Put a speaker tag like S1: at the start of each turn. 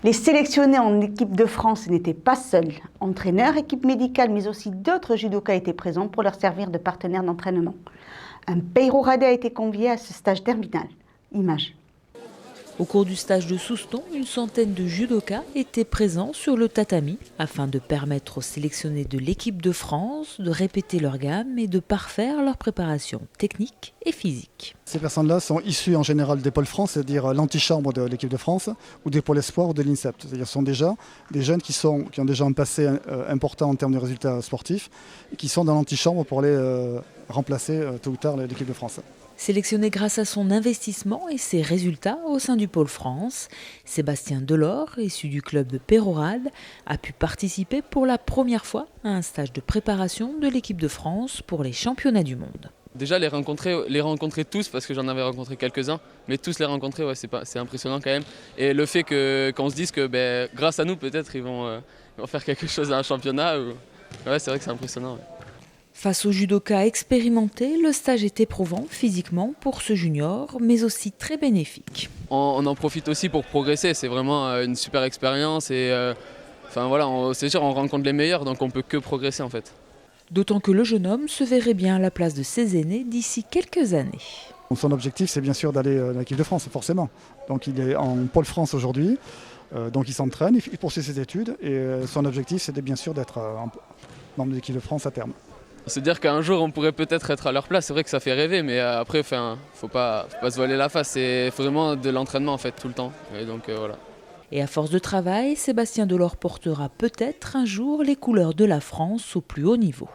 S1: Les sélectionnés en équipe de France n'étaient pas seuls. Entraîneurs, équipe médicale, mais aussi d'autres judokas étaient présents pour leur servir de partenaires d'entraînement. Un Peyrorade a été convié à ce stage terminal. Image.
S2: Au cours du stage de Souston, une centaine de judokas étaient présents sur le tatami afin de permettre aux sélectionnés de l'équipe de France de répéter leur gamme et de parfaire leur préparation technique et physique.
S3: Ces personnes-là sont issues en général des pôles France, c'est-à-dire l'antichambre de l'équipe de France, ou des pôles espoirs ou de l'INSEP. C'est-à-dire ce sont déjà des jeunes qui ont déjà un passé important en termes de résultats sportifs et qui sont dans l'antichambre pour aller remplacer tôt ou tard l'équipe de France.
S2: Sélectionné grâce à son investissement et ses résultats au sein du pôle France, Sébastien Delors, issu du club de Peyrorade, a pu participer pour la première fois à un stage de préparation de l'équipe de France pour les championnats du monde.
S4: Déjà les rencontrer tous, parce que j'en avais rencontré quelques-uns, mais tous les rencontrer, ouais, c'est impressionnant quand même. Et le fait qu'on se dise que grâce à nous peut-être ils vont faire quelque chose à un championnat, ouais, c'est vrai que c'est impressionnant. Ouais.
S2: Face aux judokas expérimentés, le stage est éprouvant physiquement pour ce junior, mais aussi très bénéfique.
S4: On en profite aussi pour progresser, c'est vraiment une super expérience et c'est sûr on rencontre les meilleurs, donc on peut que progresser en fait.
S2: D'autant que le jeune homme se verrait bien à la place de ses aînés d'ici quelques années.
S3: Son objectif, c'est bien sûr d'aller à l'équipe de France, forcément. Donc il est en pôle France aujourd'hui, donc il s'entraîne, il poursuit ses études et son objectif, c'est bien sûr d'être membre de l'équipe de France à terme.
S4: Se dire qu'un jour on pourrait peut-être être à leur place, c'est vrai que ça fait rêver, mais après faut pas se voiler la face, c'est vraiment de l'entraînement en fait tout le temps. Et donc voilà.
S2: Et à force de travail, Sébastien Delors portera peut-être un jour les couleurs de la France au plus haut niveau.